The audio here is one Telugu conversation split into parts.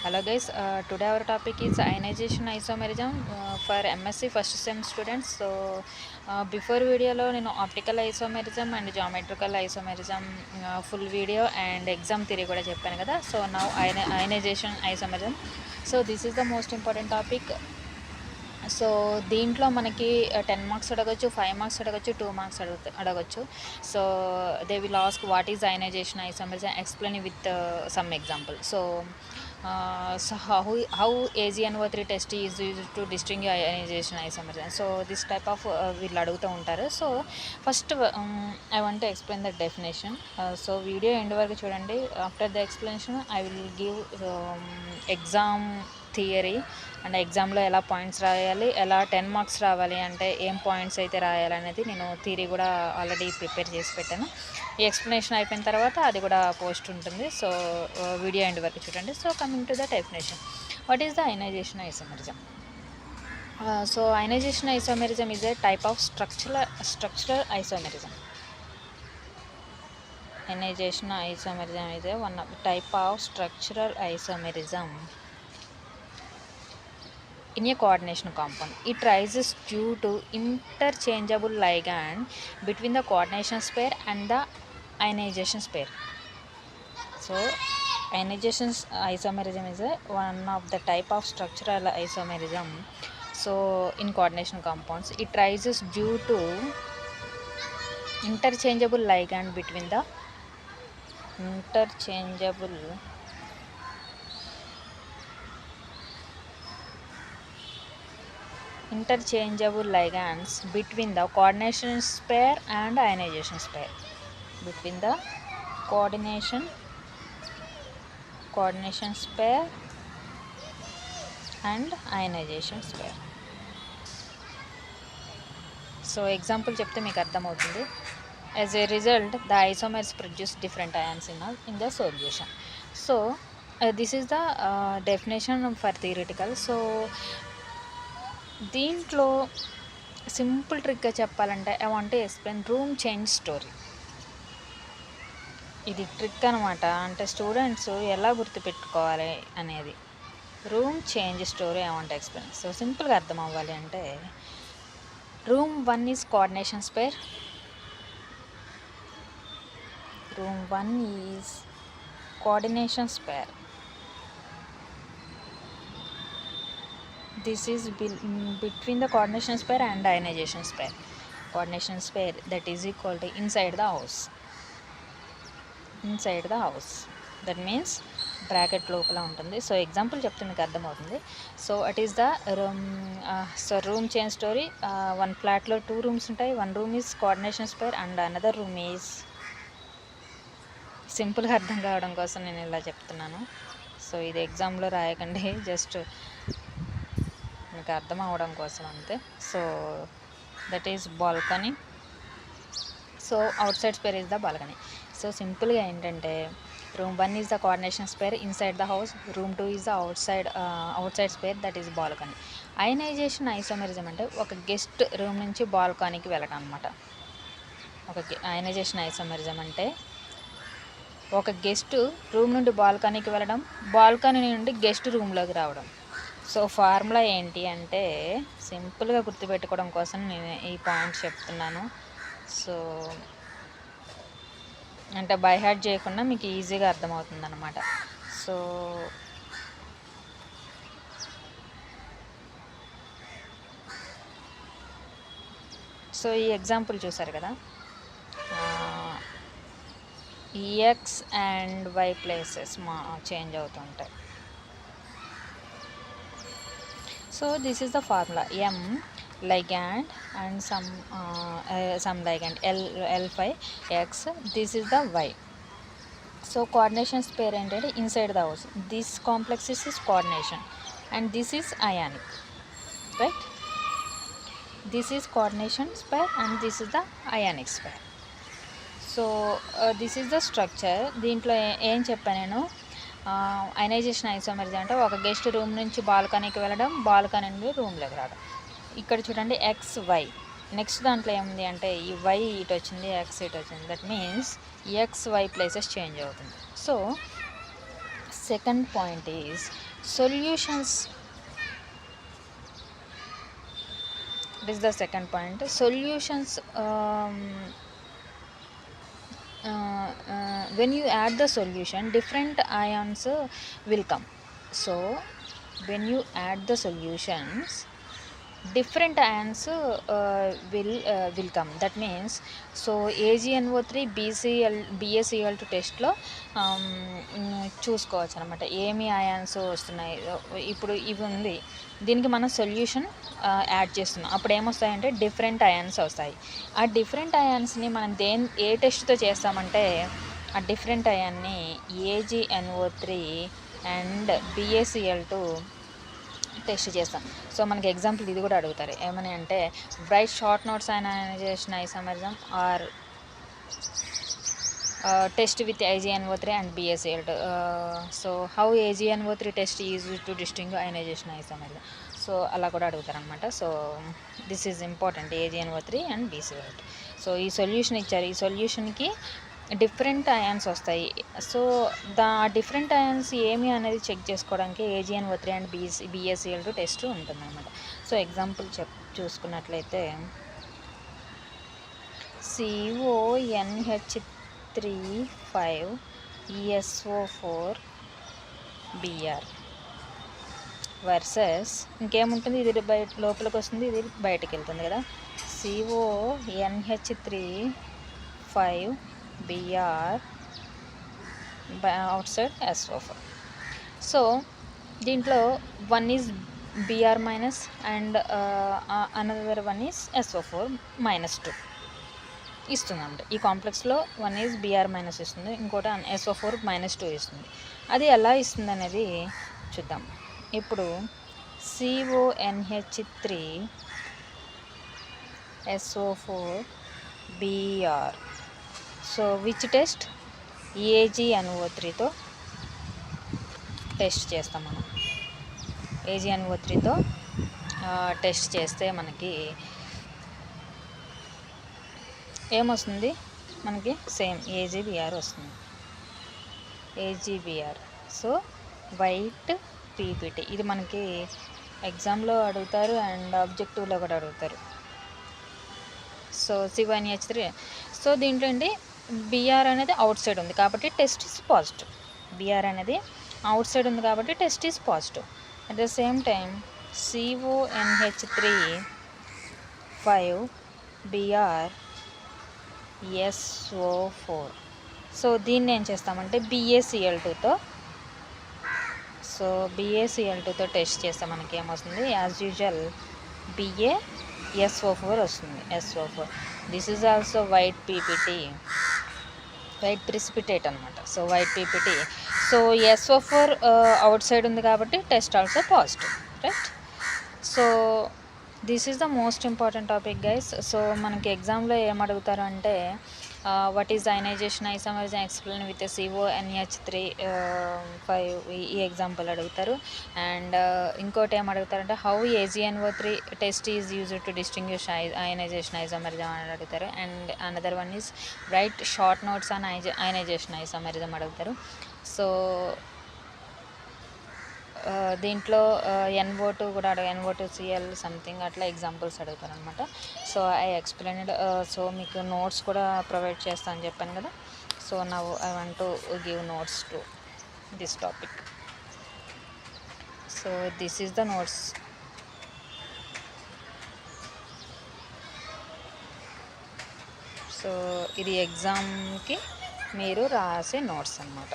Hello guys, today our topic is ionization isomerism for MSc first sem students. So before video lo nenu optical isomerism and geometrical isomerism full video and exam theory kuda cheppanu kada. So now ionization isomerism. So this is the most important topic. So దీంట్లో మనకి 10 మార్క్స్ అడగొచ్చు, 5 మార్క్స్ అడగొచ్చు, 2 మార్క్స్ అడగొచ్చు. So they will ask what is ionisation isomerism, explain with some example. So how AgNO3 test is used to distinguish ionisation isomerism. So this type of వీళ్ళు అడుగుతూ ఉంటారు. So first I want to explain the definition. So video end వరకు చూడండి. After the explanation I will give exam theory and ఎగ్జామ్లో ఎలా పాయింట్స్ రాయాలి, ఎలా 10 మార్క్స్ రావాలి అంటే ఏం పాయింట్స్ అయితే రాయాలనేది నేను థియరీ కూడా ఆల్రెడీ ప్రిపేర్ చేసి పెట్టాను. ఈ ఎక్స్ప్లెనేషన్ అయిపోయిన తర్వాత అది కూడా పోస్ట్ ఉంటుంది. సో వీడియో ఎండ్ వరకు చూడండి. So coming to the definition, what is the ionisation isomerism? So ionisation isomerism is a type of structural isomerism. Ionization isomerism is one of the type of structural isomerism in a coordination compound. It rises due to interchangeable ligand between the coordination pair and the ionization pair. So ionization isomerism is one of the type of structural isomerism. So in coordination compounds, it rises due to interchangeable ligand between the interchangeable ligands between the coordination pair and ionization pair. Between the coordination pair and ionization pair. So example చెప్తే మీకు అర్థమవుతుంది. As a result the isomers produce different ions in the solution. So this is the definition for theoretical. So దీంట్లో సింపుల్ ట్రిక్గా చెప్పాలంటే I want to explain room change story. ఇది ట్రిక్ అనమాట. అంటే స్టూడెంట్స్ ఎలా గుర్తుపెట్టుకోవాలి అనేది room change story I want explain. So సింపుల్గా అర్థం అవ్వాలి అంటే room 1 is coordination pair. Room 1 is coordination pair. This is between the coordination pair and ionization pair. Coordination pair that is equal to inside the house. That means bracket లోపల ఉంటుంది. సో ఎగ్జాంపుల్ చెప్తే మీకు అర్థమవుతుంది. So it is the room change story. One ఫ్లాట్లో 2 రూమ్స్ ఉంటాయి. One room is coordination sphere and another room is, సింపుల్గా అర్థం కావడం కోసం నేను ఇలా చెప్తున్నాను. సో ఇది ఎగ్జామ్లో రాయకండి, జస్ట్ మీకు అర్థం అవ్వడం కోసం అంతే. So that is balcony. So out side spare is the balcony. So సింపుల్గా ఏంటంటే room 1 is the coordination pair inside the house. Room 2 is the outside pair, that is balcony. Ionisation isomerism అంటే ఒక గెస్ట్ రూమ్ నుంచి బాల్కనీకి వెళ్ళడం అనమాట. అయనైజేషన్ ఐసోమెరిజం అంటే ఒక గెస్ట్ రూమ్ నుండి బాల్కనీకి వెళ్ళడం, బాల్కనీ నుండి గెస్ట్ రూమ్లోకి రావడం. సో ఫార్ములా ఏంటి అంటే సింపుల్గా గుర్తుపెట్టుకోవడం కోసం నేను ఈ పాయింట్స్ చెప్తున్నాను. సో అంటే బై హార్ట్ చేయకుండా మీకు ఈజీగా అర్థమవుతుంది అన్నమాట. సో ఈ ఎగ్జాంపుల్ చూసారు కదా, X and Y places change అవుతుంటాయి. So this is the formula. M ligand and some ligand L5 X, this is the Y. So coordination pair ఏంటంటే inside the house. This complex is coordination and this is ionic, right? This is coordination pair and this is the ionic pair. So this is the structure. దీంట్లో ఏం చెప్పాను నేను, అయనైజేషన్ ఐసోమెరిజం అంటే ఒక గెస్ట్ రూమ్ నుంచి బాల్కనీకి వెళ్ళడం, బాల్కనీ నుండి రూమ్లోకి రావడం. ఇక్కడ చూడండి ఎక్స్ వై. నెక్స్ట్ దాంట్లో ఏముంది అంటే ఈ వై ఇటు వచ్చింది, ఎక్స్ ఇటు వచ్చింది. That means X Y places change అవుతుంది. So second point is solutions. This is the second point. Solutions, when you add the solution, different ions will come. So when you add the solutions, different ions will come. That means, so AgNO3 BaCl2 టెస్ట్లో చూసుకోవచ్చు అనమాట ఏమి అయాన్స్ వస్తున్నాయి. ఇప్పుడు ఇవి ఉంది, దీనికి మనం సొల్యూషన్ యాడ్ చేస్తున్నాం, అప్పుడు ఏమొస్తాయంటే డిఫరెంట్ అయాన్స్ వస్తాయి. ఆ డిఫరెంట్ అయాన్స్ని మనం ఏ టెస్ట్తో చేస్తామంటే ఆ డిఫరెంట్ అయాన్ని AgNO3 అండ్ BaCl2 టెస్ట్ చేస్తాం. సో మనకి ఎగ్జాంపుల్ ఇది కూడా అడుగుతారు, ఏమని అంటే write short notes ionization isomerism or test with AgNO3 and BaCl2. So how AgNO3 test is to distinguish ionization isomerism. So అలా కూడా అడుగుతారు అనమాట. So this is important, AgNO3 and BaCl2. So ఈ సొల్యూషన్ ఇచ్చారు, ఈ సొల్యూషన్కి డిఫరెంట్ అయాన్స్ వస్తాయి. సో డిఫరెంట్ అయాన్స్ ఏమి అనేది చెక్ చేసుకోవడానికి AgNO3 అండ్ BaCl2 టెస్ట్ ఉంటుందన్నమాట. సో ఎగ్జాంపుల్ చూసుకున్నట్లయితే CONH3 5ESO4Br వర్సెస్ ఇంకేముంటుంది, ఇది లోపలికి వస్తుంది, ఇది బయటకు వెళ్తుంది కదా. CONH3 5Br outside SO4. So దీంట్లో one is Br minus and another one is SO4 -2 ఇస్తుంది అన్నమాట. ఈ కాంప్లెక్స్లో వన్ ఈజ్ Br మైనస్ ఇస్తుంది, ఇంకోటి SO4 -2 ఇస్తుంది. అది ఎలా ఇస్తుంది అనేది చూద్దాం. ఇప్పుడు CONH3 SO4Br. So which test? AgNO3తో టెస్ట్ చేస్తాం మనం. AgNO3తో టెస్ట్ చేస్తే మనకి ఏమొస్తుంది, మనకి సేమ్ AgBr వస్తుంది, AgBr. సో వైట్ PPT, ఇది మనకి ఎగ్జామ్లో అడుగుతారు అండ్ ఆబ్జెక్టివ్లో కూడా అడుగుతారు. So CONH3. సో దీంట్లో ఏంటి, Br అనేది అవుట్ సైడ్ ఉంది కాబట్టి టెస్ట్ ఈజ్ పాజిటివ్. Br అనేది అవుట్ సైడ్ ఉంది కాబట్టి test is positive. At the same time CONH3 5Br SO4. So దీన్ని ఏం చేస్తామంటే BaCl2తో, సో BaCl2తో టెస్ట్ చేస్తే మనకి ఏమొస్తుంది, యాజ్ యూజువల్ BaSO4 వస్తుంది, SO4. This is also white PPT, white precipitate అనమాట. So white PPT. So SO4 outside ఉంది కాబట్టి test also positive, right. So this is the most important topic guys. So మనకి ఎగ్జామ్లో ఏమడుగుతారు అంటే what is ionization isomerism explain with CONH3 5 ఈ ఎగ్జాంపుల్ అడుగుతారు. అండ్ ఇంకోటి ఏమడుగుతారంటే how AgNO3 test is used to distinguish ionization isomerism అని అడుగుతారు. And another one is write short notes on ionisation isomerism అడుగుతారు. సో దీంట్లో NO2 కూడా NO2Cl సంథింగ్ అట్లా ఎగ్జాంపుల్స్ అడుగుతారు అనమాట. So I explained. సో మీకు నోట్స్ కూడా ప్రొవైడ్ చేస్తా అని చెప్పాను కదా. So now I want to give notes to this topic. So this is the notes. So ఇది ఎగ్జామ్కి మీరు రాసే నోట్స్ అన్నమాట.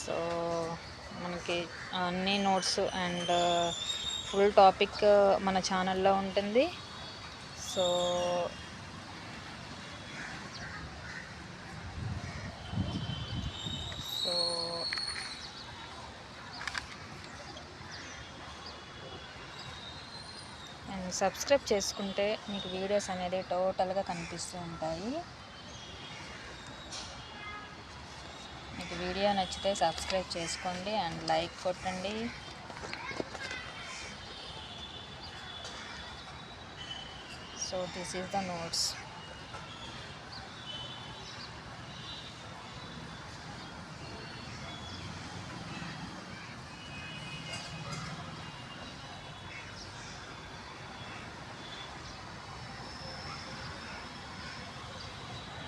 సో మనకి అన్ని నోట్స్ అండ్ ఫుల్ టాపిక్ మన ఛానల్లో ఉంటుంది. సో అండ్ సబ్స్క్రైబ్ చేసుకుంటే మీకు వీడియోస్ అనేది టోటల్గా కనిపిస్తూ ఉంటాయి. మీకు వీడియో నచ్చితే సబ్స్క్రైబ్ చేసుకోండి అండ్ లైక్ కొట్టండి. So this is the notes.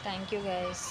Thank you guys.